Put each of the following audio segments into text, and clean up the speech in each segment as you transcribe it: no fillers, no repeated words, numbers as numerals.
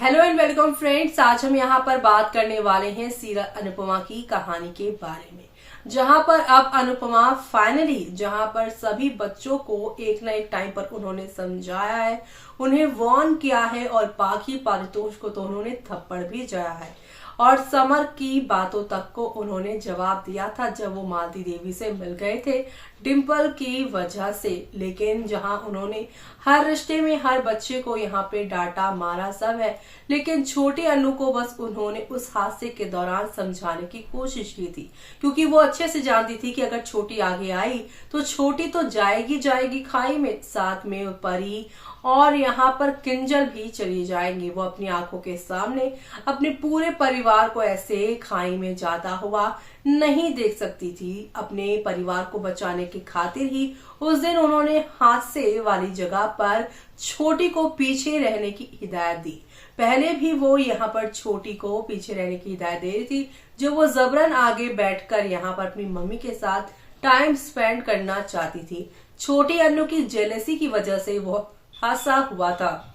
Hello and welcome friends. आज हम यहाँ पर बात करने वाले हैं सीरियल अनुपमा की कहानी के बारे में, जहाँ पर अब अनुपमा फाइनली जहाँ पर सभी बच्चों को एक न एक टाइम पर उन्होंने समझाया है, उन्हें वार्न किया है और बाकी पारितोष को तो उन्होंने थप्पड़ भी जया है और समर की बातों तक को उन्होंने जवाब दिया था जब वो मालती देवी से मिल गए थे डिम्पल की वजह से। लेकिन जहां उन्होंने हर रिश्ते में हर बच्चे को यहाँ पे डांटा मारा सब है, लेकिन छोटे अनु को बस उन्होंने उस हादसे के दौरान समझाने की कोशिश की थी, क्योंकि वो अच्छे से जानती थी कि अगर छोटी आगे आई तो छोटी तो जाएगी जाएगी खाई में, साथ में परी और यहाँ पर किंजल भी चली जाएंगी। वो अपनी आंखों के सामने अपने पूरे परिवार को ऐसे खाई में जाता हुआ नहीं देख सकती थी। अपने परिवार को बचाने की खातिर ही उस दिन उन्होंने हादसे वाली जगह पर छोटी को पीछे रहने की हिदायत दी। पहले भी वो यहाँ पर छोटी को पीछे रहने की हिदायत दे रही थी, जो वो जबरन आगे बैठकर यहाँ पर अपनी मम्मी के साथ टाइम स्पेंड करना चाहती थी। छोटी अन्नू की जेलसी की वजह से वो हादसा हुआ था।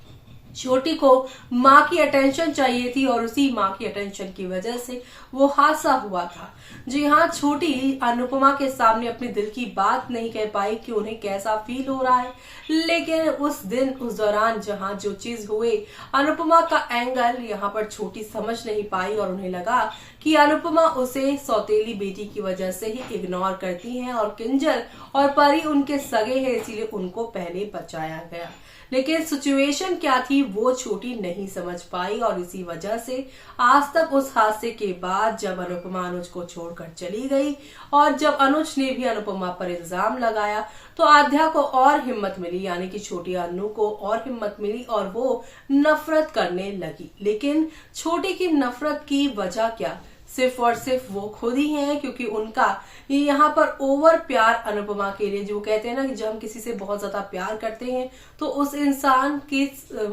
छोटी को माँ की अटेंशन चाहिए थी और उसी माँ की अटेंशन की वजह से वो हादसा हुआ था। जी हाँ, छोटी अनुपमा के सामने अपने दिल की बात नहीं कह पाई कि उन्हें कैसा फील हो रहा है, लेकिन उस दिन उस दौरान जहाँ जो चीज हुए अनुपमा का एंगल यहाँ पर छोटी समझ नहीं पाई और उन्हें लगा कि अनुपमा उसे सौतेली बेटी की वजह से ही इग्नोर करती हैं और किंजल और परी उनके सगे हैं, इसीलिए उनको पहले बचाया गया। लेकिन सिचुएशन क्या थी वो छोटी नहीं समझ पाई और इसी वजह से आज तक उस हादसे के बाद जब अनुपमा अनुज को छोड़कर चली गई और जब अनुज ने भी अनुपमा पर इल्जाम लगाया तो आध्या को और हिम्मत मिली, यानी कि छोटी अनु को और हिम्मत मिली और वो नफरत करने लगी। लेकिन छोटी की नफरत की वजह क्या, सिर्फ और सिर्फ वो खुद ही हैं, क्योंकि उनका यहाँ पर ओवर प्यार अनुपमा के लिए, जो कहते हैं ना कि जब हम किसी से बहुत ज्यादा प्यार करते हैं तो उस इंसान की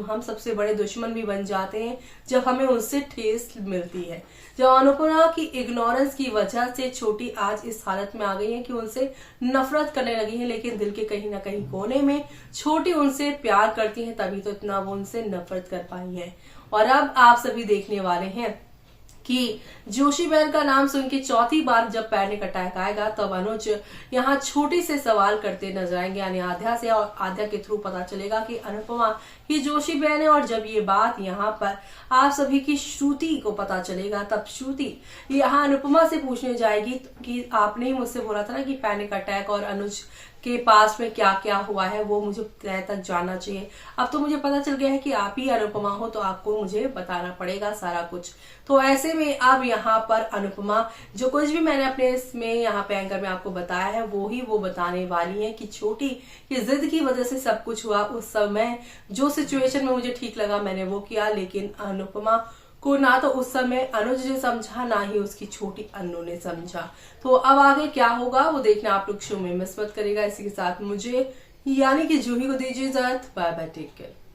हम सबसे बड़े दुश्मन भी बन जाते हैं जब हमें उससे ठेस मिलती है। जब अनुपमा की इग्नोरेंस की वजह से छोटी आज इस हालत में आ गई है कि उनसे नफरत करने लगी है, लेकिन दिल के कहीं ना कहीं कोने में छोटी उनसे प्यार करती है, तभी तो इतना वो उनसे नफरत कर पाई है। और अब आप सभी देखने वाले हैं कि जोशी बहन का नाम सुन के चौथी बार जब पैनिक अटैक आएगा तब अनुज यहाँ छोटी से सवाल करते नजर आएंगे, यानी आध्या से, और आध्या के थ्रू पता चलेगा कि अनुपमा की जोशी बहन है। और जब ये बात यहाँ पर आप सभी की श्रुति को पता चलेगा तब श्रुति यहाँ अनुपमा से पूछने जाएगी कि आपने ही मुझसे बोला था ना कि पैनिक अटैक और अनुज के पास में क्या क्या हुआ है वो मुझे तय तक जानना चाहिए। अब तो मुझे पता चल गया है कि आप ही अनुपमा हो, तो आपको मुझे बताना पड़ेगा सारा कुछ। तो ऐसे में अब यहाँ पर अनुपमा जो कुछ भी मैंने अपने इसमें यहाँ पे एंकर में आपको बताया है वो बताने वाली है कि छोटी की जिद की वजह से सब कुछ हुआ। उस समय जो सिचुएशन में मुझे ठीक लगा मैंने वो किया, लेकिन अनुपमा को ना तो उस समय अनुज ने समझा ना ही उसकी छोटी अन्नू ने समझा। तो अब आगे क्या होगा वो देखना आप लोग शो में मिस मत करेगा। इसी के साथ मुझे यानी कि जूही को दीजिए इजाजत। Bye bye, take care.